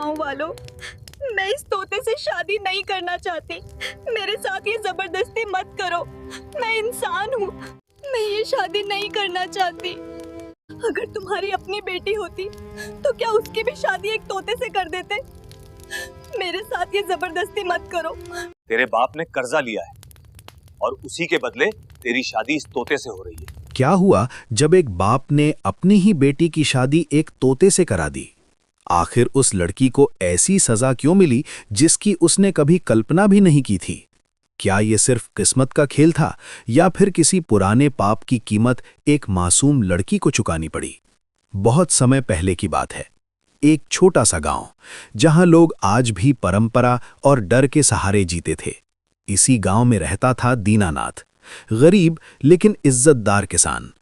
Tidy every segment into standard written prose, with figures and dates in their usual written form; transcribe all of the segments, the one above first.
गांव वालों, मैं इस तोते से शादी नहीं करना चाहती। मेरे साथ ये जबरदस्ती मत करो। मैं इंसान हूँ, मैं ये शादी नहीं करना चाहती। अगर तुम्हारी अपनी बेटी होती तो क्या उसकी भी शादी एक तोते से कर देते? मेरे साथ ये जबरदस्ती मत करो। तेरे बाप ने कर्जा लिया है और उसी के बदले तेरी शादी इस तोते से हो रही है। क्या हुआ जब एक बाप ने अपनी ही बेटी की शादी एक तोते से करा दी? आखिर उस लड़की को ऐसी सजा क्यों मिली जिसकी उसने कभी कल्पना भी नहीं की थी? क्या ये सिर्फ किस्मत का खेल था या फिर किसी पुराने पाप की कीमत एक मासूम लड़की को चुकानी पड़ी? बहुत समय पहले की बात है। एक छोटा सा गांव जहां लोग आज भी परंपरा और डर के सहारे जीते थे। इसी गांव में रहता था दीनानाथ, गरीब लेकिन इज्जतदार किसान।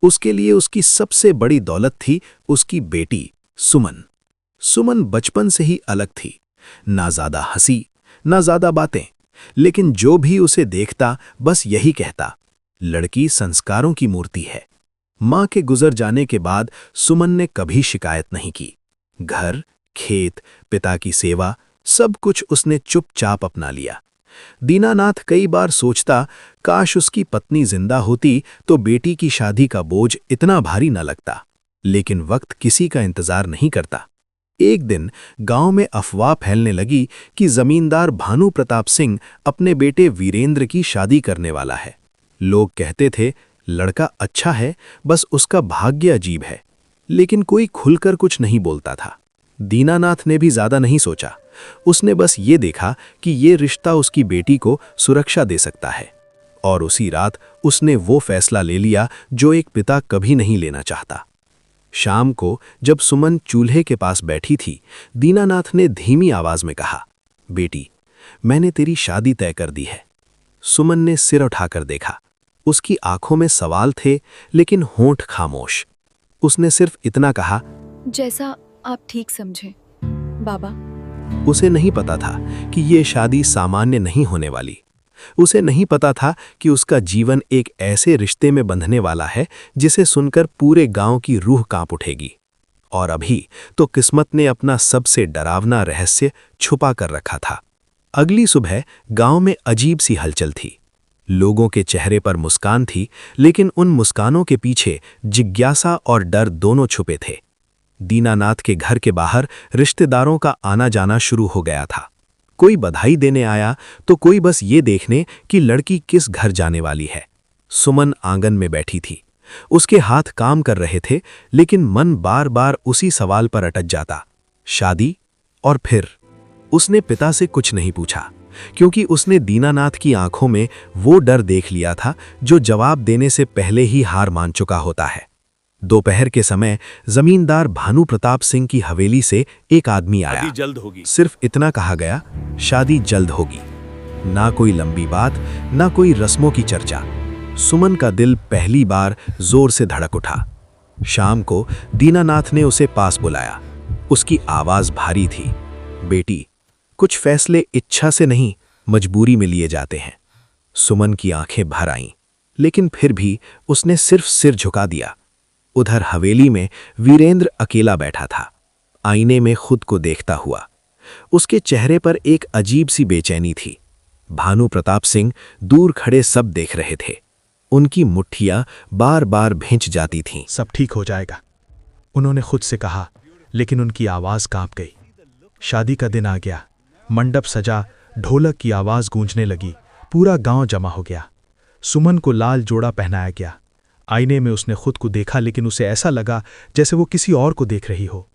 उसके लिए उसकी सबसे बड़ी दौलत थी उसकी बेटी सुमन। सुमन बचपन से ही अलग थी, ना ज्यादा हंसी ना ज्यादा बातें, लेकिन जो भी उसे देखता बस यही कहता, लड़की संस्कारों की मूर्ति है। मां के गुजर जाने के बाद सुमन ने कभी शिकायत नहीं की। घर, खेत, पिता की सेवा, सब कुछ उसने चुपचाप अपना लिया। दीनानाथ कई बार सोचता, काश उसकी पत्नी जिंदा होती तो बेटी की शादी का बोझ इतना भारी न लगता। लेकिन वक्त किसी का इंतजार नहीं करता। एक दिन गांव में अफवाह फैलने लगी कि जमींदार भानु प्रताप सिंह अपने बेटे वीरेंद्र की शादी करने वाला है। लोग कहते थे, लड़का अच्छा है, बस उसका भाग्य अजीब है। लेकिन कोई खुलकर कुछ नहीं बोलता था। दीनानाथ ने भी ज्यादा नहीं सोचा। उसने बस ये देखा कि ये रिश्ता उसकी बेटी को सुरक्षा दे सकता है। और उसी रात उसने वो फैसला ले लिया जो एक पिता कभी नहीं लेना चाहता। शाम को जब सुमन चूल्हे के पास बैठी थी, दीनानाथ ने धीमी आवाज में कहा, बेटी, मैंने तेरी शादी तय कर दी है। सुमन ने सिर उठाकर देखा। उसकी आंखों में सवाल थे लेकिन होंठ खामोश। उसने सिर्फ इतना कहा, जैसा आप ठीक समझें बाबा। उसे नहीं पता था कि ये शादी सामान्य नहीं होने वाली। उसे नहीं पता था कि उसका जीवन एक ऐसे रिश्ते में बंधने वाला है जिसे सुनकर पूरे गांव की रूह कांप उठेगी। और अभी तो किस्मत ने अपना सबसे डरावना रहस्य छुपा कर रखा था। अगली सुबह गांव में अजीब सी हलचल थी। लोगों के चेहरे पर मुस्कान थी, लेकिन उन मुस्कानों के पीछे जिज्ञासा और डर दोनों छुपे थे। दीनानाथ के घर के बाहर रिश्तेदारों का आना जाना शुरू हो गया था। कोई बधाई देने आया तो कोई बस ये देखने कि लड़की किस घर जाने वाली है। सुमन आंगन में बैठी थी। उसके हाथ काम कर रहे थे, लेकिन मन बार बार उसी सवाल पर अटक जाता, शादी? और फिर उसने पिता से कुछ नहीं पूछा, क्योंकि उसने दीनानाथ की आंखों में वो डर देख लिया था जो जवाब देने से पहले ही हार मान चुका होता है। दोपहर के समय जमींदार भानु प्रताप सिंह की हवेली से एक आदमी आया। शादी जल्द होगी। सिर्फ इतना कहा गया, शादी जल्द होगी। ना कोई लंबी बात, ना कोई रस्मों की चर्चा। सुमन का दिल पहली बार जोर से धड़क उठा। शाम को दीनानाथ ने उसे पास बुलाया। उसकी आवाज भारी थी, बेटी, कुछ फैसले इच्छा से नहीं मजबूरी में लिए जाते हैं। सुमन की आंखें भर आईं, लेकिन फिर भी उसने सिर्फ सिर झुका दिया। उधर हवेली में वीरेंद्र अकेला बैठा था, आईने में खुद को देखता हुआ। उसके चेहरे पर एक अजीब सी बेचैनी थी। भानु प्रताप सिंह दूर खड़े सब देख रहे थे। उनकी मुट्ठियां बार बार भिंच जाती थीं। सब ठीक हो जाएगा, उन्होंने खुद से कहा, लेकिन उनकी आवाज कांप गई। शादी का दिन आ गया। मंडप सजा, ढोलक की आवाज गूंजने लगी। पूरा गांव जमा हो गया। सुमन को लाल जोड़ा पहनाया गया। आईने में उसने खुद को देखा, लेकिन उसे ऐसा लगा जैसे वो किसी और को देख रही हो।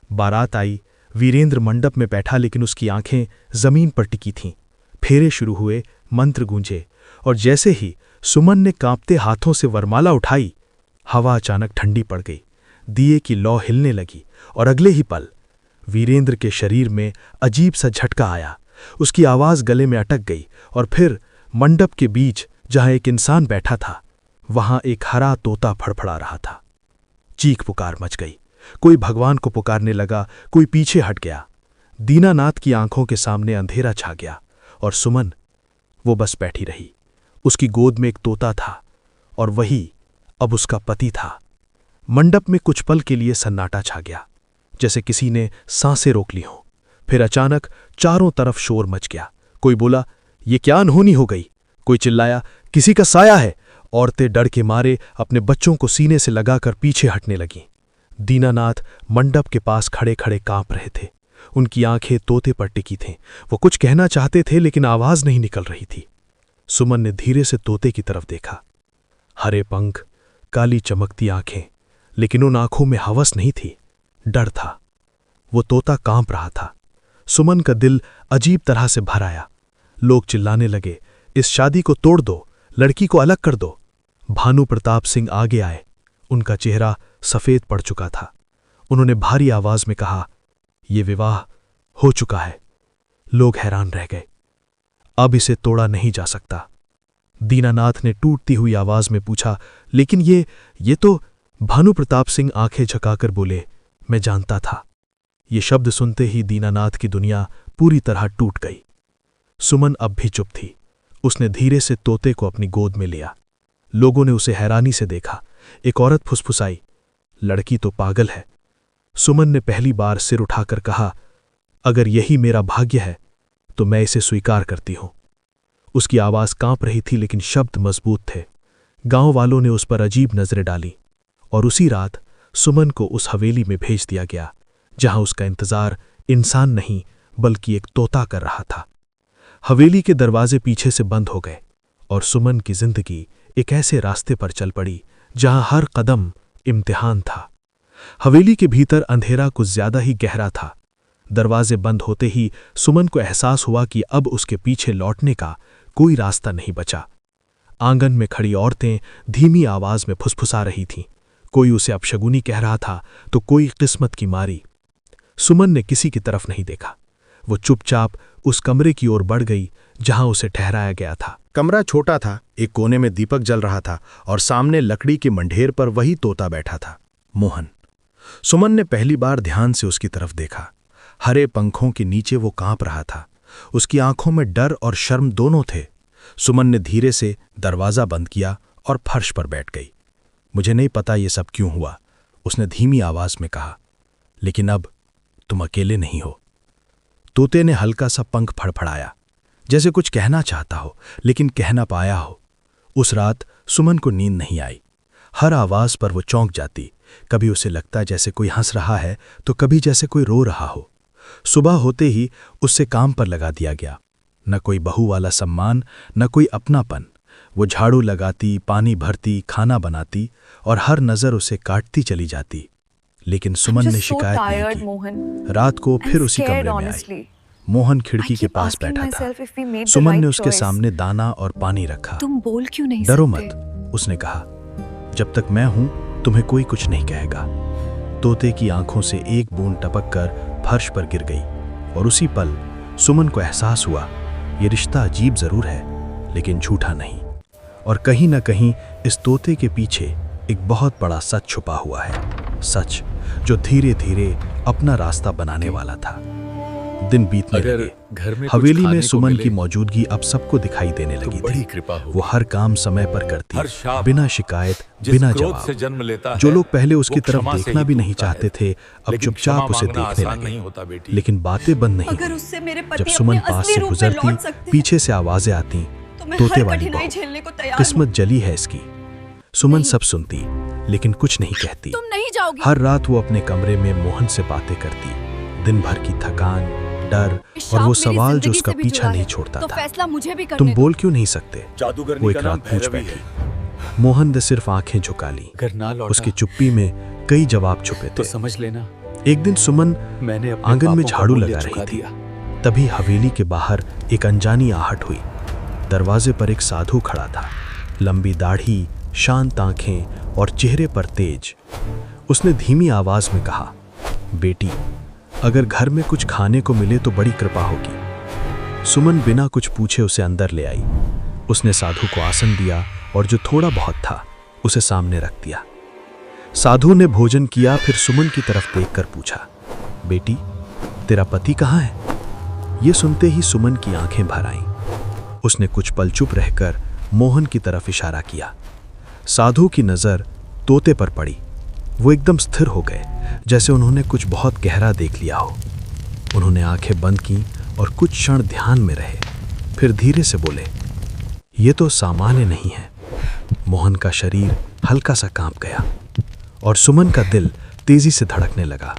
बारात आई। वीरेंद्र मंडप में बैठा, लेकिन उसकी आंखें जमीन पर टिकी थीं। फेरे शुरू हुए, मंत्र गूंजे, और जैसे ही सुमन ने कांपते हाथों से वरमाला उठाई, हवा अचानक ठंडी पड़ गई। दिए की लौ हिलने लगी, और अगले ही पल वीरेंद्र के शरीर में अजीब सा झटका आया। उसकी आवाज गले में अटक गई, और फिर मंडप के बीच जहां एक इंसान बैठा था, वहां एक हरा तोता फड़फड़ा रहा था। चीख पुकार मच गई। कोई भगवान को पुकारने लगा, कोई पीछे हट गया। दीनानाथ की आंखों के सामने अंधेरा छा गया, और सुमन, वो बस बैठी रही। उसकी गोद में एक तोता था, और वही अब उसका पति था। मंडप में कुछ पल के लिए सन्नाटा छा गया, जैसे किसी ने सांसें रोक ली हों। फिर अचानक चारों तरफ शोर मच गया। कोई बोला, ये क्या अनहोनी हो गई? कोई चिल्लाया, किसी का साया है। औरतें डर के मारे अपने बच्चों को सीने से लगाकर पीछे हटने लगीं। दीनानाथ मंडप के पास खड़े खड़े कांप रहे थे। उनकी आंखें तोते पर टिकी थीं। वो कुछ कहना चाहते थे लेकिन आवाज नहीं निकल रही थी। सुमन ने धीरे से तोते की तरफ देखा। हरे पंख, काली चमकती आंखें, लेकिन उन आंखों में हवस नहीं थी, डर था। वो तोता कांप रहा था। सुमन का दिल अजीब तरह से भर आया। लोग चिल्लाने लगे, इस शादी को तोड़ दो, लड़की को अलग कर दो। भानु प्रताप सिंह आगे आए। उनका चेहरा सफेद पड़ चुका था। उन्होंने भारी आवाज में कहा, यह विवाह हो चुका है। लोग हैरान रह गए। अब इसे तोड़ा नहीं जा सकता। दीनानाथ ने टूटती हुई आवाज में पूछा, लेकिन ये तो। भानु प्रताप सिंह आंखें झुकाकर बोले, मैं जानता था। ये शब्द सुनते ही दीनानाथ की दुनिया पूरी तरह टूट गई। सुमन अब भी चुप थी। उसने धीरे से तोते को अपनी गोद में लिया। लोगों ने उसे हैरानी से देखा। एक औरत फुसफुसाई, लड़की तो पागल है। सुमन ने पहली बार सिर उठाकर कहा, अगर यही मेरा भाग्य है तो मैं इसे स्वीकार करती हूं। उसकी आवाज कांप रही थी लेकिन शब्द मजबूत थे। गांव वालों ने उस पर अजीब नजरें डाली और उसी रात सुमन को उस हवेली में भेज दिया गया जहां उसका इंतजार इंसान नहीं बल्कि एक तोता कर रहा था। हवेली के दरवाजे पीछे से बंद हो गए और सुमन की जिंदगी एक ऐसे रास्ते पर चल पड़ी जहां हर कदम इम्तिहान था। हवेली के भीतर अंधेरा कुछ ज्यादा ही गहरा था। दरवाजे बंद होते ही सुमन को एहसास हुआ कि अब उसके पीछे लौटने का कोई रास्ता नहीं बचा। आंगन में खड़ी औरतें धीमी आवाज में फुसफुसा रही थीं। कोई उसे अपशगुनी कह रहा था तो कोई किस्मत की मारी। सुमन ने किसी की तरफ नहीं देखा। वो चुपचाप उस कमरे की ओर बढ़ गई जहां उसे ठहराया गया था। कमरा छोटा था। एक कोने में दीपक जल रहा था और सामने लकड़ी के मंढेर पर वही तोता बैठा था, मोहन। सुमन ने पहली बार ध्यान से उसकी तरफ देखा। हरे पंखों के नीचे वो कांप रहा था। उसकी आंखों में डर और शर्म दोनों थे। सुमन ने धीरे से दरवाजा बंद किया और फर्श पर बैठ गई। मुझे नहीं पता ये सब क्यों हुआ, उसने धीमी आवाज में कहा, लेकिन अब तुम अकेले नहीं हो। तोते ने हल्का सा पंख फड़फड़ाया, जैसे कुछ कहना चाहता हो लेकिन कह ना पाया हो। उस रात सुमन को नींद नहीं आई। हर आवाज पर वो चौंक जाती। कभी उसे लगता जैसे कोई हंस रहा है तो कभी जैसे कोई रो रहा हो। सुबह होते ही उससे काम पर लगा दिया गया। न कोई बहू वाला सम्मान, न कोई अपनापन। वो झाड़ू लगाती, पानी भरती, खाना बनाती और हर नजर उसे काटती चली जाती। लेकिन सुमन ने शिकायत नहीं की। रात को फिर उसी कमरे में आई। मोहन खिड़की के पास बैठा था। सुमन ने उसके सामने दाना और पानी रखा। तुम बोल क्यों नहीं डरो सकते? मत, उसने कहा। जब तक मैं हूं तुम्हें कोई कुछ नहीं कहेगा। तोते की आंखों से एक बूंद टपक कर फर्श पर गिर गई और उसी पल सुमन को एहसास हुआ, ये रिश्ता अजीब जरूर है लेकिन झूठा नहीं। और कहीं ना कहीं इस तोते के पीछे एक बहुत बड़ा सच छुपा हुआ है, सच जो धीरे धीरे अपना रास्ता बनाने वाला था। दिन बीतने लगे। घर में हवेली में सुमन की मौजूदगी अब सबको दिखाई देने लगी बड़ी थी। कृपा हो। वो हर काम समय पर करती, हर शाप बिना शिकायत, जिस बिना क्रोध से जवाब। जन्म लेता है, जो लोग पहले उसकी वो तरफ क्षमा से देखना ही भी नहीं टूटता चाहते है। थे, अब लेकिन चुपचाप क्षमा उसे मांगना देखने आसान लगे। नहीं होता बेटी। लेकिन बातें बंद नहीं अगर हुई। उससे मेरे जब पति सुमन अपने पास असली से रूप में गुजरती, लौट सकते हैं, पीछे से आवाजें आती, तो मैं तोते हर वाली कठिनाई बहू, झेलने को तैयार किस्मत जली है इसकी। सुमन सब सुनती लेकिन कुछ नहीं कहती। तुम नहीं जाओगी। हर रात वो अपने कमरे में मोहन से बातें करती। दिन भर की थकान, डर और वो सवाल जो उसका पीछा नहीं छोड़ता तो था। फैसला मुझे भी करने तुम दो। बोल क्यों नहीं सकते? जादूगरनी वो एक का नाम रात पूछ भैरवी बैठी। है। मोहन ने सिर्फ आंखें झुका ली। अगर ना लौटा उसकी चुप्पी में कई जवाब छुपे तो थे। समझ लेना एक दिन सुमन मैंने अपने आंगन में पापों का झाड़ू मूल्य लगा चुका रही थी। दिया। तभी हवेली के बाहर एक अनजानी आहट हुई। दरवाजे पर एक साधु खड़ा था, लंबी दाढ़ी, शांत आंखें और चेहरे पर तेज। उसने धीमी आवाज में कहा, बेटी, अगर घर में कुछ खाने को मिले तो बड़ी कृपा होगी। सुमन बिना कुछ पूछे उसे अंदर ले आई। उसने साधु को आसन दिया और जो थोड़ा बहुत था उसे सामने रख दिया। साधु ने भोजन किया, फिर सुमन की तरफ देखकर पूछा, बेटी, तेरा पति कहाँ है? ये सुनते ही सुमन की आंखें भर आईं। उसने कुछ पल चुप रहकर मोहन की तरफ इशारा किया। साधु की नजर तोते पर पड़ी। वो एकदम स्थिर हो गए, जैसे उन्होंने कुछ बहुत गहरा देख लिया हो। उन्होंने आंखें बंद की और कुछ क्षण ध्यान में रहे, फिर धीरे से बोले, ये तो सामान्य नहीं है। मोहन का शरीर हल्का सा कांप गया और सुमन का दिल तेजी से धड़कने लगा।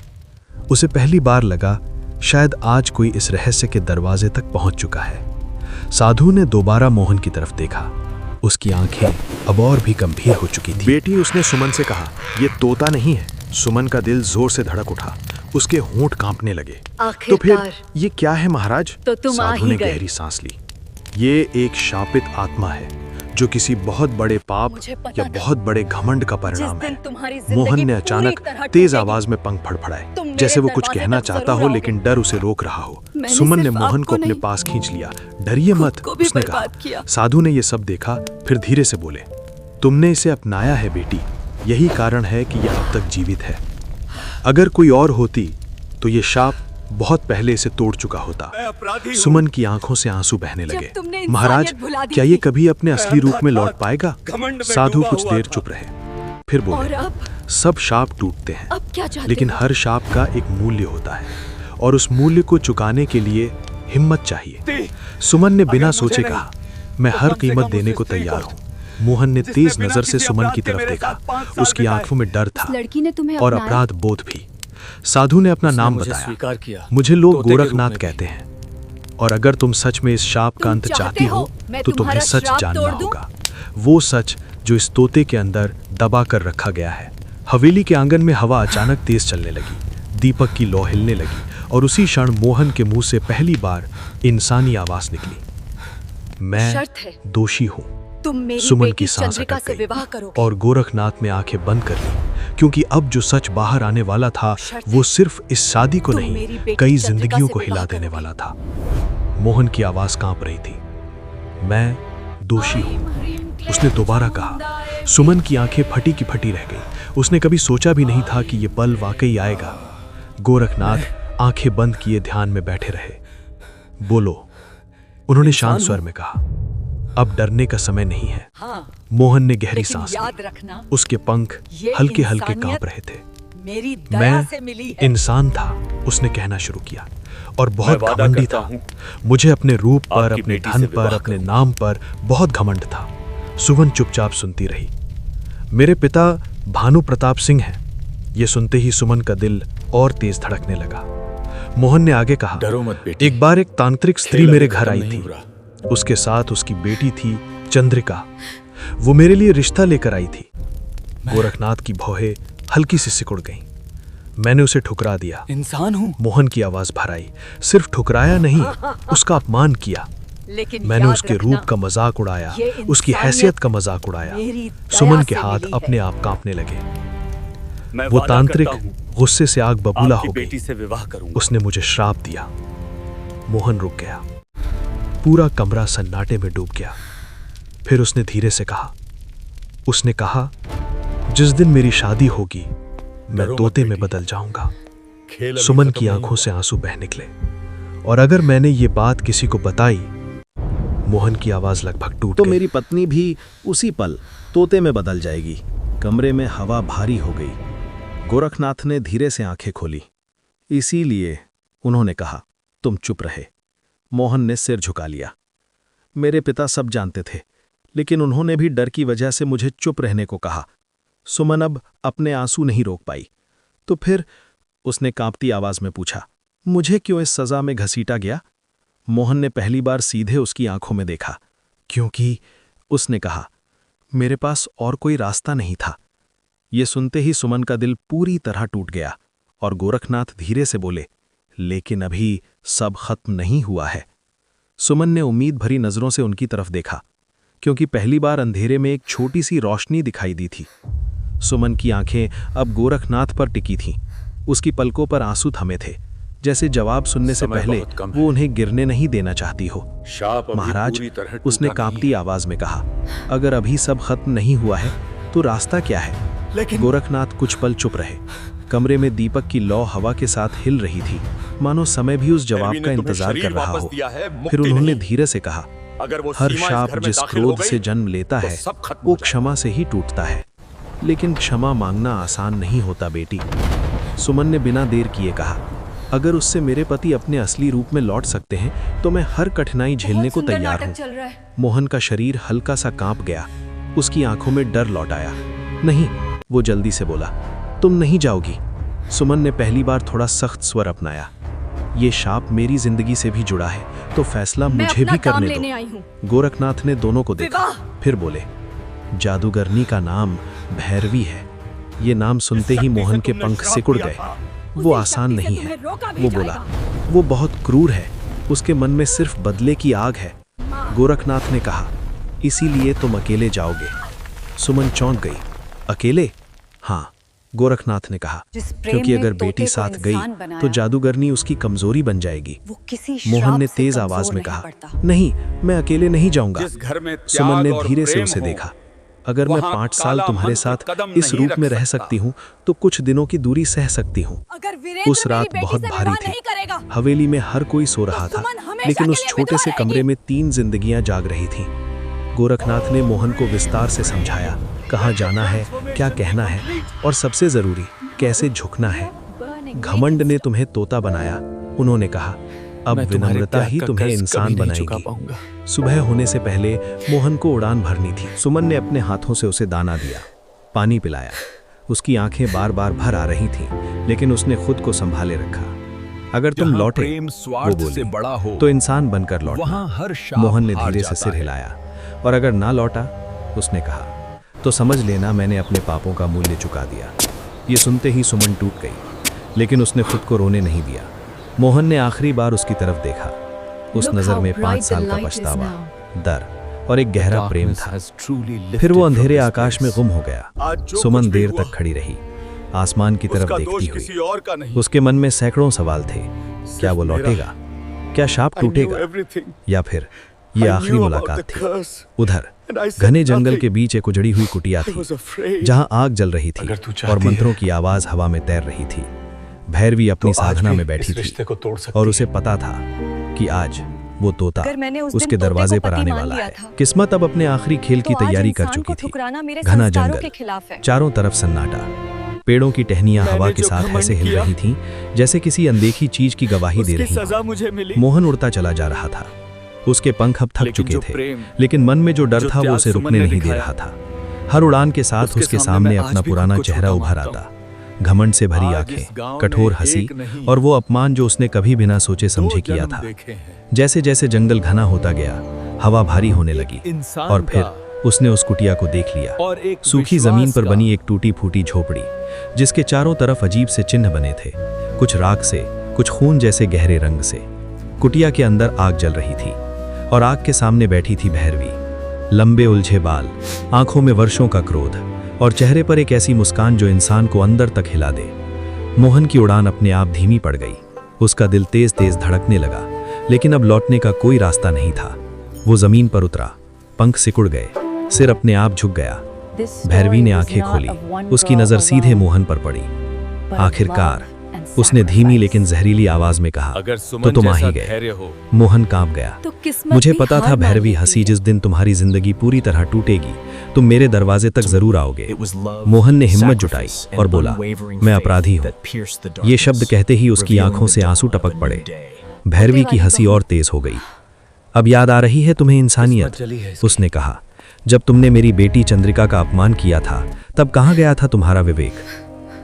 उसे पहली बार लगा शायद आज कोई इस रहस्य के दरवाजे तक पहुंच चुका है। साधु ने दोबारा मोहन की तरफ देखा। उसकी आंखें अब और भी गंभीर हो चुकी थी। बेटी, उसने सुमन से कहा, ये तोता नहीं है। सुमन का दिल जोर से धड़क उठा, उसके होंठ कांपने लगे। तो फिर ये क्या है महाराज? तो तुम आ साधु ही ने गए। गहरी सांस ली। ये एक शापित आत्मा है जो किसी बहुत बड़े पाप मुझे पता या था। बहुत बड़े घमंड का जिस परिणाम दिन है। तुम्हारी जिंदगी मोहन ने पूरी अचानक तरह तेज टूटेगी। आवाज में पंख फड़फड़ाए, तुम मेरे जैसे वो कुछ दरवाजे कहना तक चाहता जरूर हो, आओगे। लेकिन डर उसे रोक रहा हो। मैंने सुमन ने सिर्फ मोहन आपको को अपने नहीं, पास खींच लिया। डरिए खुद मत, को भी उसने कहा। बर्बाद किया। साधु ने ये सब देखा, फिर धीरे से बोले, तुमने इसे अपनाया है बेटी, यही कारण है कि यह अब तक जीवित है। अगर कोई और होती तो ये शाप बहुत पहले इसे तोड़ चुका होता। सुमन की आंखों से आंसू बहने लगे। तुमने इंसानियत महाराज, भुला दी क्या ये थी। कभी अपने असली रूप में लौट पाएगा? साधु कुछ देर चुप रहे, फिर और बोले, अब सब शाप टूटते हैं, अब क्या चाहते लेकिन हो? हर शाप का एक मूल्य होता है और उस मूल्य को चुकाने के लिए हिम्मत चाहिए। सुमन ने बिना सोचे कहा, मैं हर कीमत देने को तैयार हूँ। मोहन ने तेज नजर से सुमन की तरफ देखा। उसकी आंखों में डर था लड़की ने तुम्हें और अपनाया। अपराध बोध भी। साधु ने अपना नाम बताया। स्वीकार किया। मुझे लोग तोते के रूप गोरखनाथ में कहते हैं, और अगर तुम सच में इस शाप का तुम अंत चाहते चाहती हो मैं तो तुम्हें तुम्हारा सच श्राप जानना तोड़ दूं? होगा, वो सच जो इस तोते के अंदर दबा कर रखा गया है। हवेली के आंगन में हवा अचानक तेज चलने लगी, दीपक की लौ हिलने लगी और उसी क्षण मोहन के मुंह से पहली बार इंसानी आवाज निकली, मैं शर्त है। दोषी हूँ। तुम मेरी सुमन बेटी की सांस चंद्रिका अटक से गई विवाह करोगे। और गोरखनाथ ने आंखें बंद कर ली, क्योंकि अब जो सच बाहर आने वाला था शर्त वो सिर्फ इस शादी को तुम नहीं, मेरी बेटी कई चंद्रिका जिंदगियों से को विवाह हिला देने करोगे। वाला था। मोहन की आवाज कांप रही थी, मैं दोषी हूं। उसने दोबारा कहा। सुमन की आंखें फटी की फटी रह गई। उसने कभी सोचा भी नहीं था कि ये पल वाकई आएगा। गोरखनाथ आंखें बंद किए ध्यान में बैठे रहे। बोलो, उन्होंने शांत स्वर में कहा, अब डरने का समय नहीं है। हाँ, मोहन ने गहरी लेकिन सांस याद ली। रखना, उसके पंख ये हल्के हल्के इंसानियत कांप रहे थे। मेरी दया मैं से मिली है। इंसान था, उसने कहना शुरू किया, और बहुत मैं वादा घमंडी करता था। हूं, मुझे अपने रूप पर, आपकी अपने बेटी धन से पर, विवाह अपने करूंगा। नाम पर बहुत घमंड था। सुमन चुपचाप सुनती रही। मेरे पिता भानु प्रताप सिंह हैं। ये सुनते ही सुमन का दिल और तेज धड़कने लगा। मोहन ने आगे कहा, डरो मत बेटी। एक बार एक तांत्रिक स्त्री खेल मेरे अभी घर खत्म आई नहीं थी। हुआ। उसके साथ उसकी बेटी थी चंद्रिका। वो मेरे लिए रिश्ता लेकर आई थी। गोरखनाथ की भौहें हल्की सी सिकुड़ गईं। मैंने उसे ठुकरा दिया। इंसान हूँ। मोहन की आवाज भर आई। सिर्फ ठुकराया नहीं, उसका अपमान किया। लेकिन मैंने याद उसके रखना, रूप का मजाक उड़ाया, ये उसकी इंसानियत हैसियत का मजाक उड़ाया। मेरी दया सुमन के से हाथ मिली है। अपने आप कांपने लगे। मैं वो वादा तांत्रिक करता हूं, गुस्से से आग बबूला आपकी हो गई। बेटी से विवाह करूंगा। उसने मुझे श्राप दिया। मोहन रुक गया। पूरा कमरा सन्नाटे में डूब गया। फिर उसने धीरे से कहा, उसने कहा, जिस दिन मेरी शादी होगी मैं डरो मत तोते में बेटी। बदल जाऊंगा। खेल अभी सुमन खत्म की नहीं आंखों से आंसू बह निकले, और अगर मैंने ये बात किसी को बताई, मोहन की आवाज लगभग टूट तो गई। मेरी पत्नी भी उसी पल तोते में बदल जाएगी। कमरे में हवा भारी हो गई। गोरखनाथ ने धीरे से आंखें खोली। इसीलिए उन्होंने कहा, तुम चुप रहे। मोहन ने सिर झुका लिया। मेरे पिता सब जानते थे, लेकिन उन्होंने भी डर की वजह से मुझे चुप रहने को कहा। सुमन अब अपने आंसू नहीं रोक पाई। तो फिर उसने कांपती आवाज में पूछा, मुझे क्यों इस सजा में घसीटा गया? मोहन ने पहली बार सीधे उसकी आंखों में देखा। क्योंकि उसने कहा, मेरे पास और कोई रास्ता नहीं था। ये सुनते ही सुमन का दिल पूरी तरह टूट गया और गोरखनाथ धीरे से बोले, लेकिन अभी सब खत्म नहीं हुआ है। सुमन ने उम्मीद भरी नजरों से उनकी तरफ देखा, क्योंकि पहली बार अंधेरे में एक छोटी सी रोशनी दिखाई दी थी। सुमन की आंखें अब गोरखनाथ पर टिकी थीं। उसकी पलकों पर आंसू थमे थे, जैसे जवाब सुनने से समय पहले बहुत कम है। वो उन्हें गिरने नहीं देना चाहती हो। शाप अभी महाराज, पूरी तरह टूटा उसने नहीं कांपती आवाज में कहा, अगर अभी सब खत्म नहीं हुआ है तो रास्ता क्या है? है। लेकिन गोरखनाथ कुछ पल चुप रहे। कमरे में दीपक की लौ हवा के साथ हिल रही थी, मानो समय भी उस जवाब एरवी ने का तुम्हें इंतजार शरीर कर रहा वापस हो। दिया है, मुक्ति फिर उन्होंने नहीं। धीरे से कहा, अगर वो हर सीमा इस शाप घर में जिस दाखिल हो क्रोध गई, से जन्म लेता तो है सब खत्म वो हो जाएगा। क्षमा से ही टूटता है। लेकिन क्षमा मांगना आसान नहीं होता बेटी। सुमन ने बिना देर किए कहा, अगर उससे मेरे पति अपने असली रूप में लौट सकते हैं तो मैं हर कठिनाई झेलने को तैयार हूँ। चल रहा है। मोहन का शरीर हल्का सा कांप गया। उसकी आंखों में डर लौट आया। नहीं, वो जल्दी से बोला, तुम नहीं जाओगी। सुमन ने पहली बार थोड़ा सख्त स्वर अपनाया। ये शाप मेरी जिंदगी से भी जुड़ा है, तो फैसला मुझे भी करने दो। गोरखनाथ ने दोनों को देखा, फिर बोले, जादूगरनी का नाम भैरवी है। ये नाम सुनते ही मोहन के पंख सिकुड़ गए। वो आसान नहीं है। वो बोला, वो बहुत क्रूर है। उसके मन में सिर्फ बदले की आग है। गोरखनाथ ने कहा, इसीलिए तुम अकेले जाओगे। सुमन चौंक गई। अकेले? हाँ, गोरखनाथ ने कहा, क्योंकि अगर बेटी साथ गई तो जादूगरनी उसकी कमजोरी बन जाएगी। मोहन ने तेज आवाज में कहा, नहीं, मैं अकेले नहीं जाऊंगा। सुमन ने धीरे से उसे देखा। अगर मैं 5 साल तुम्हारे साथ इस रूप में रह सकती हूँ तो कुछ दिनों की दूरी सह सकती हूँ। उस रात बहुत भारी थी। हवेली में हर कोई सो रहा था, लेकिन उस छोटे से कमरे में 3 जिंदगियां जाग रही थीं। गोरखनाथ ने मोहन को विस्तार से समझाया, कहाँ जाना है, क्या कहना है, और सबसे जरूरी, कैसे झुकना है। घमंड ने तुम्हें तोता बनाया, उन्होंने कहा, अब विनम्रता ही तुम्हें इंसान बनाएगी। सुबह होने से पहले मोहन को उड़ान भरनी थी। सुमन ने अपने हाथों से उसे दाना दिया, पानी पिलाया। उसकी आंखें बार बार भर आ रही थीं, लेकिन उसने खुद को संभाले रखा। अगर तुम लौटे, वो बोली, तो इंसान बनकर लौटना। मोहन ने धीरे से सिर हिलाया। और अगर ना लौटा, उसने कहा, तो समझ लेना मैंने अपने पापों का मूल्य चुका दिया। ये सुनते ही सुमन टूट गई, लेकिन उसने खुद को रोने नहीं दिया। मोहन ने आखिरी बार उसकी तरफ देखा। उस नजर में 5 साल का पछतावा, डर और एक गहरा प्रेम था। फिर वो अंधेरे आकाश में गुम हो गया। सुमन देर तक खड़ी रही, आसमान की तरफ देखती हुई। उसके मन में सैकड़ों सवाल थे। क्या वो लौटेगा? क्या शाप टूटेगा? या फिर ये आखिरी मुलाकात थी? उधर घने जंगल के बीच एक उजड़ी हुई कुटिया थी, जहां आग जल रही थी और मंत्रों की आवाज हवा में तैर रही थी। भैरवी अपनी साधना में बैठी थी और उसे पता था कि आज वो तोता उसके दरवाजे पर आने वाला है। किस्मत अब अपने आखिरी खेल की तैयारी कर चुकी थी। घना जंगल, चारों तरफ सन्नाटा। पेड़ों की टहनियां हवा के साथ ऐसे हिल रही थीं जैसे किसी अनदेखी चीज की गवाही दे रही। मोहन उड़ता चला जा रहा था। उसके पंख अब थक चुके थे, लेकिन मन में जो डर था वो उसे रुकने नहीं दे रहा था। हर उड़ान के साथ उसके सामने अपना पुराना चेहरा उभर आता। घमंड से भरी आंखें, कठोर हंसी और वो अपमान जो उसने कभी बिना सोचे समझे किया था। जैसे जैसे जंगल घना होता गया, हवा भारी होने लगी और फिर उसने उस कुटिया को देख लिया। सूखी जमीन पर बनी एक टूटी फूटी झोपड़ी, जिसके चारों तरफ अजीब से चिन्ह बने थे, कुछ राख से, कुछ खून जैसे गहरे रंग से। कुटिया के अंदर आग जल रही थी और आग के सामने बैठी थी भैरवी। लंबे उलझे बाल, आंखों में वर्षों का क्रोध और चेहरे पर एक ऐसी मुस्कान जो इंसान को अंदर तक हिला दे। मोहन की उड़ान अपने आप धीमी पड़ गई। उसका दिल तेज तेज धड़कने लगा, लेकिन अब लौटने का कोई रास्ता नहीं था। वो जमीन पर उतरा, पंख सिकुड़ गए, सिर अपने आप झुक गया। भैरवी ने आंखें खोली, उसकी नजर सीधे मोहन पर पड़ी। आखिरकार उसने धीमी लेकिन जहरीली आवाज में कहा, तो तुम आ ही गए। मोहन कांप गया। मुझे पता था भैरवी हंसी, जिस दिन तुम्हारी जिंदगी पूरी तरह टूटेगी तुम मेरे दरवाजे तक जरूर आओगे। मोहन ने हिम्मत जुटाई और बोला, मैं अपराधी हूँ। ये शब्द कहते ही उसकी आंखों से आंसू टपक पड़े। भैरवी की हंसी और तेज हो गई। अब याद आ रही है तुम्हें इंसानियत? उसने कहा, जब तुमने मेरी बेटी चंद्रिका का अपमान किया था तब कहाँ गया था तुम्हारा विवेक?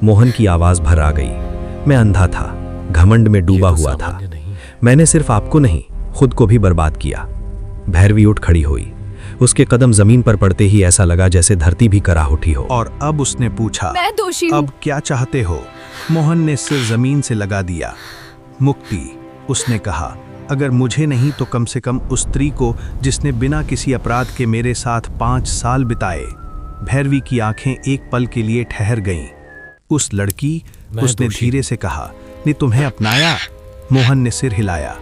मोहन की आवाज भर आ गई। मैं अंधा था, घमंड में डूबा हुआ था। मैंने सिर्फ आपको नहीं, खुद को भी बर्बाद किया। भैरवी उठ खड़ी हुई। उसके कदम जमीन पर पड़ते ही ऐसा लगा जैसे धरती भी कराह उठी हो। और अब उसने पूछा, मैं दोषी हूँ। अब क्या चाहते हो? मोहन ने सिर जमीन से लगा दिया। मुक्ति, उसने कहा, अगर मुझे नहीं तो कम से कम उस स्त्री को जिसने बिना किसी अपराध के मेरे साथ 5 साल बिताए। भैरवी की आंखें एक पल के लिए ठहर गईं। उस लड़की, उसने धीरे से कहा, ने तुम्हें अपनाया? मोहन ने सिर हिलाया।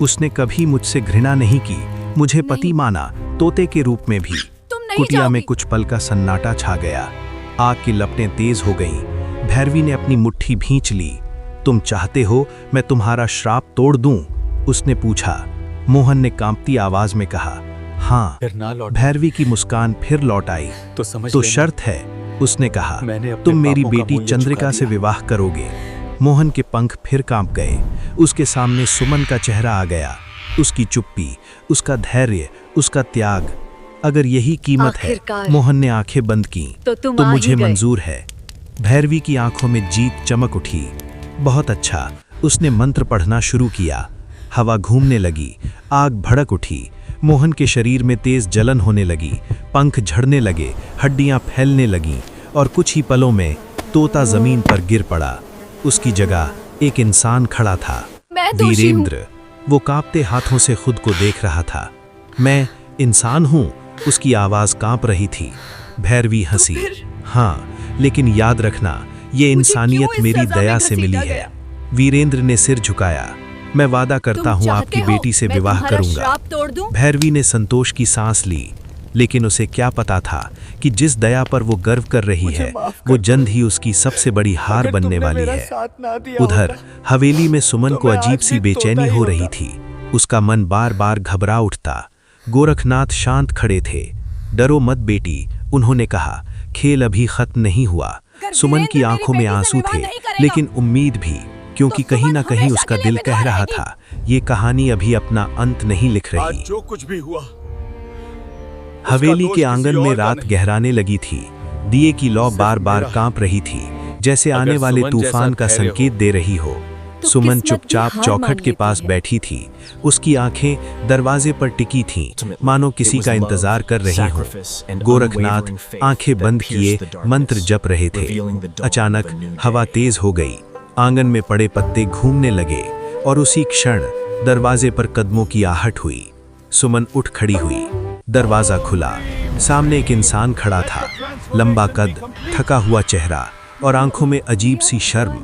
उसने कभी मुझसे घृणा नहीं की, मुझे पति माना, तोते के रूप में भी। कुटिया में कुछ पल का सन्नाटा छा गया। आग की लपटें तेज हो गईं। भैरवी ने अपनी मुट्ठी भींच ली। तुम चाहते हो मैं तुम्हारा श्राप तोड़ दूं? उसने पूछा। मोहन ने कांपती आवाज में कहा, हाँ। भैरवी की मुस्कान फिर लौट आई। तो शर्त है, उसने कहा, तुम मेरी बेटी चंद्रिका से विवाह करोगे। मोहन के पंख फिर कांप गए। उसके सामने सुमन का चेहरा आ गया, उसकी चुप्पी, उसका धैर्य, उसका त्याग। अगर यही कीमत है, आखिरकार। मोहन ने आंखें बंद की, तुम तो आ ही मुझे गए। मंजूर है। भैरवी की आंखों में जीत चमक उठी। बहुत अच्छा। उसने मंत्र पढ़ना शुरू किया। हवा घूमने लगी, आग भड़क उठी। मोहन के शरीर में तेज जलन होने लगी, पंख झड़ने लगे, हड्डियां फैलने लगीं और कुछ ही पलों में तोता जमीन पर गिर पड़ा। उसकी जगह एक इंसान खड़ा था, मैं दोषी हूँ। वीरेंद्र। वो कांपते हाथों से खुद को देख रहा था। मैं इंसान हूं, उसकी आवाज कांप रही थी। भैरवी हंसी। हाँ, लेकिन याद रखना, ये इंसानियत क्यों इस मेरी सजा में दया से मिली घसीटा है। गया? वीरेंद्र ने सिर झुकाया। मैं वादा करता हूं आपकी बेटी से विवाह करूंगा। श्राप तोड़ दूं? भैरवी ने संतोष की सांस ली, लेकिन उसे क्या पता था कि जिस दया पर वो गर्व कर रही है, वो जल्द ही उसकी सबसे बड़ी हार बनने वाली है। उधर हवेली में सुमन को अजीब सी बेचैनी हो रही थी। उसका मन बार बार घबरा उठता। गोरखनाथ शांत खड़े थे। डरो मत बेटी, उन्होंने कहा, खेल अभी खत्म नहीं हुआ। सुमन की आंखों में आंसू थे, लेकिन उम्मीद भी, क्योंकि कहीं ना कहीं उसका दिल कह रहा था, ये कहानी अभी अपना अंत नहीं लिख रही। जो कुछ भी हुआ, हवेली के आंगन में रात गहराने लगी थी। दिए की लौ बार बार कांप रही थी, जैसे आने वाले तूफान का संकेत दे रही हो। सुमन चुपचाप चौखट के पास बैठी थी। उसकी आंखें दरवाजे पर टिकी थीं, मानो किसी का इंतजार कर रही हो। गोरखनाथ आंखें बंद किए मंत्र जप रहे थे। अचानक हवा तेज हो गई, आंगन में पड़े पत्ते घूमने लगे और उसी क्षण दरवाजे पर कदमों की आहट हुई। सुमन उठ खड़ी हुई। दरवाजा खुला। सामने एक इंसान खड़ा था, लंबा कद, थका हुआ चेहरा और आंखों में अजीब सी शर्म।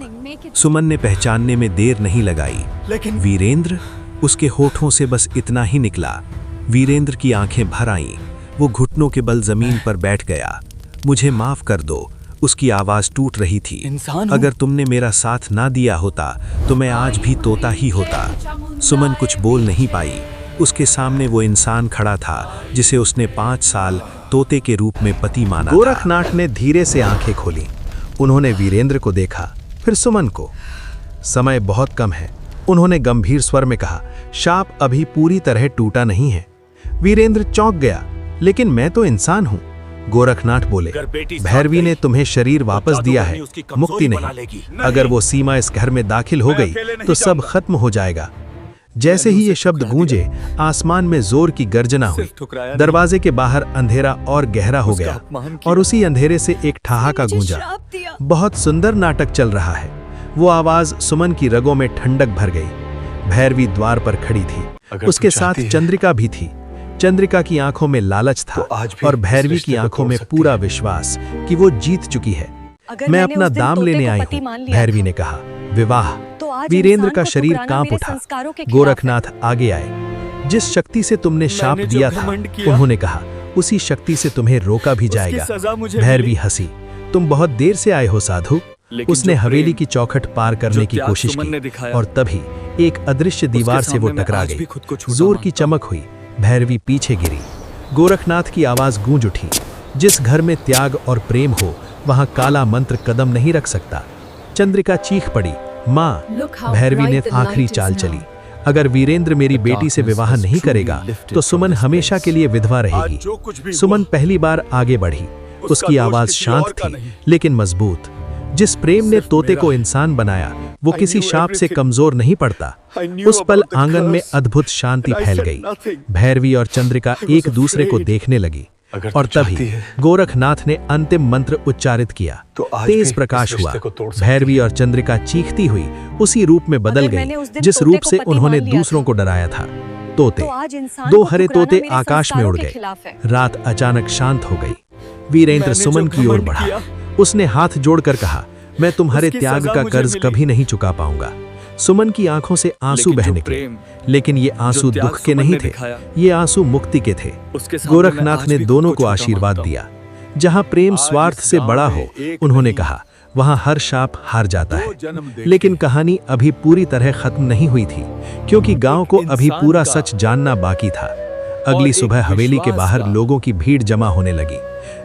सुमन ने पहचानने में देर नहीं लगाई। लेकिन वीरेंद्र? उसके होठों से बस इतना ही निकला। वीरेंद्र की आंखें भर आईं। वो घुटनों के बल जमीन पर बैठ गया। मुझे माफ कर दो, उसकी आवाज टूट रही थी। इंसान हूं। अगर तुमने मेरा साथ ना दिया होता तो मैं आज भी तोता ही होता। सुमन कुछ बोल नहीं पाई। उसके सामने वो इंसान खड़ा था जिसे उसने 5 साल तोते के रूप में पति माना था। गोरखनाथ ने धीरे से आंखें खोली। उन्होंने वीरेंद्र को देखा, फिर सुमन को। समय बहुत कम है, उन्होंने गंभीर स्वर में कहा। शाप अभी पूरी तरह टूटा नहीं है। वीरेंद्र चौंक गया, लेकिन मैं तो इंसान हूं। गोरखनाथ बोले, भैरवी ने तुम्हें शरीर वापस दिया है, मुक्ति नहीं। अगर वो सीमा इस घर में दाखिल हो गई तो सब खत्म हो जाएगा। जैसे ही ये शब्द गूंजे, आसमान में जोर की गर्जना हुई। दरवाजे के बाहर अंधेरा और गहरा हो गया और उसी अंधेरे से एक ठहाका गूंजा। श्राप दिया। बहुत सुंदर नाटक चल रहा है। वो आवाज सुमन की रगों में ठंडक भर गई। भैरवी द्वार पर खड़ी थी, उसके साथ चंद्रिका भी थी। चंद्रिका की आंखों में लालच था और भैरवी की आंखों में पूरा विश्वास कि वो जीत चुकी है। अगर मैं मैंने अपना उस दिन दाम तोते लेने को आई पति हूँ, मान लिया भैरवी था, ने कहा। विवाह। तो आज वीरेंद्र इंसान का को शरीर ठुकराना कांप मेरे उठा। संस्कारों के खिलाफ है। गोरखनाथ आगे आए। जिस शक्ति से तुमने शाप दिया था, उन्होंने कहा, उसी शक्ति से तुम्हें रोका भी जाएगा। भैरवी हंसी। तुम बहुत देर से आए हो साधु। उसने हवेली की चौखट पार करने की कोशिश की और तभी एक अदृश्य दीवार से वो टकरा गई। जोर की चमक हुई। भैरवी पीछे गिरी। गोरखनाथ की आवाज गूंज उठी। जिस घर में त्याग और प्रेम हो, वहां काला मंत्र कदम नहीं रख सकता। चंद्रिका चीख पड़ी, माँ। भैरवी ने आखिरी चाल चली। अगर वीरेंद्र मेरी बेटी से विवाह नहीं करेगा तो सुमन हमेशा के लिए विधवा रहेगी। सुमन पहली बार आगे बढ़ी। उसकी आवाज शांत थी लेकिन मजबूत। जिस प्रेम ने तोते को इंसान बनाया, वो किसी शाप से कमजोर नहीं पड़ता। उस पल आंगन में अद्भुत शांति फैल गई। भैरवी और चंद्रिका एक दूसरे को देखने लगी और तभी गोरखनाथ ने अंतिम मंत्र उच्चारित किया। तेज प्रकाश हुआ। भैरवी और चंद्रिका चीखती हुई उसी रूप में बदल अगर मैंने उस गई दिन जिस तोते रूप को से पति उन्होंने मान लिया दूसरों था। को डराया था। तोते, तो आज इंसान दो को हरे ठुकराना तोते मेरे आकाश में संस्कारों उड़ के गए। खिलाफ है। रात अचानक शांत हो गई। वीरेंद्र सुमन की ओर बढ़ा। उसने हाथ जोड़कर कहा, मैं तुम्हारे त्याग का कर्ज कभी नहीं चुका पाऊंगा। सुमन की आंखों से आंसू बह निकले, लेकिन ये आंसू दुख के नहीं थे, ये आंसू मुक्ति के थे। गोरखनाथ ने दोनों को आशीर्वाद दिया। जहां प्रेम स्वार्थ से बड़ा हो, उन्होंने कहा, वहां हर शाप हार जाता है। लेकिन कहानी अभी पूरी तरह खत्म नहीं हुई थी, क्योंकि गांव को अभी पूरा सच जानना बाकी था। अगली सुबह हवेली के बाहर लोगों की भीड़ जमा होने लगी।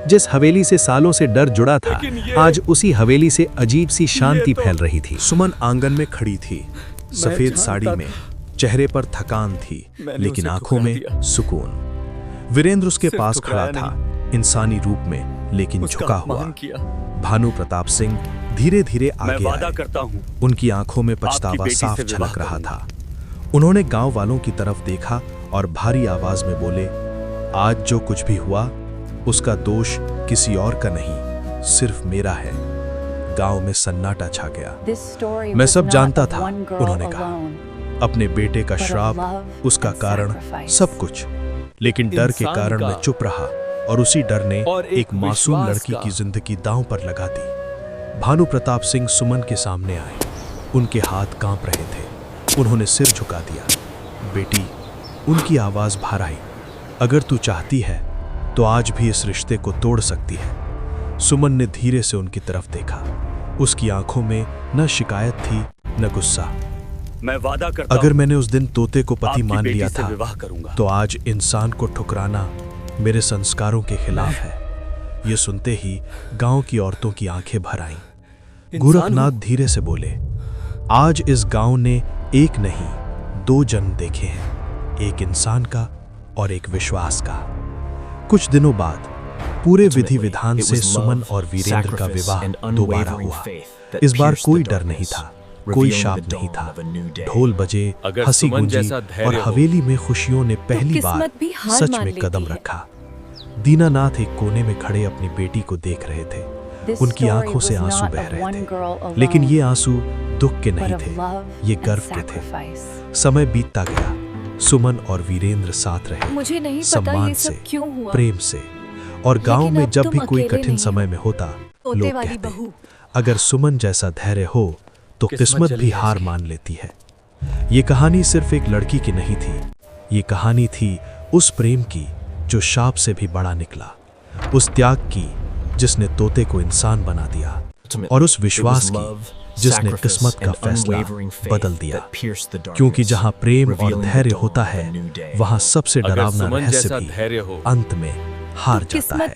जिस हवेली से सालों से डर जुड़ा था, आज उसी हवेली से अजीब सी शांति फैल रही थी। सुमन आंगन में खड़ी थी, सफेद साड़ी में, चेहरे पर थकान थी, लेकिन आंखों में सुकून। वीरेंद्र उसके पास खड़ा था, इंसानी रूप में लेकिन झुका हुआ। भानु प्रताप सिंह धीरे धीरे आगे आए। करता हूं उनकी आंखों में पछतावा साफ झलक रहा था। उन्होंने गांव वालों की तरफ देखा और भारी आवाज में बोले, आज जो कुछ भी हुआ उसका दोष किसी और का नहीं, सिर्फ मेरा है। गांव में सन्नाटा छा गया। मैं सब जानता था, उन्होंने कहा। अपने बेटे का श्राप, उसका कारण, सब कुछ, लेकिन डर के कारण मैं चुप रहा और उसी डर ने एक मासूम लड़की की जिंदगी दांव पर लगा दी। भानु प्रताप सिंह सुमन के सामने आए। उनके हाथ कांप रहे थे। उन्होंने सिर झुका दिया। बेटी, उनकी आवाज भार आई, अगर तू चाहती है तो आज भी इस रिश्ते को तोड़ सकती है। सुमन ने धीरे से उनकी तरफ देखा। उसकी आंखों में न शिकायत थी न गुस्सा। मैं वादा करता अगर मैंने उस दिन तोते को पति आपकी मान बेटी लिया से था विवाह करूंगा। तो आज इंसान को ठुकराना मेरे संस्कारों के खिलाफ है। ये सुनते ही गांव की औरतों की आंखें भर आईं। गोरखनाथ धीरे से बोले, आज इस गांव ने एक नहीं 2 जन्म देखे हैं, एक इंसान का और एक विश्वास का। कुछ दिनों बाद पूरे विधि विधान से सुमन और वीरेंद्र का विवाह दोबारा हुआ। इस बार कोई डर नहीं था, कोई शाप नहीं था। ढोल बजे, हंसी गूंजी और हवेली में खुशियों ने पहली बार सच में कदम रखा। दीनानाथ एक कोने में खड़े अपनी बेटी को देख रहे थे। उनकी आंखों से आंसू बह रहे थे, लेकिन ये आंसू दुख के नहीं थे, ये गर्व के थे। समय बीतता गया। सुमन और वीरेंद्र साथ रहे, मुझे नहीं पता सम्मान ये से, सब क्यों हुआ। प्रेम से। और गांव लेकिन में अब जब तुम भी कोई अकेले कठिन नहीं समय में होता, तोते लोग वाली कहते, बहू। अगर सुमन जैसा धैर्य हो तो किस्मत भी हार मान लेती है। ये कहानी सिर्फ एक लड़की की नहीं थी, ये कहानी थी उस प्रेम की जो शाप से भी बड़ा निकला, उस त्याग की जिसने तोते को इंसान बना दिया, और उस विश्वास की जिसने किस्मत का फैसला बदल दिया। क्योंकि जहां प्रेम और धैर्य होता है, वहां सबसे डरावना रहस्य भी अंत में हार जाता है।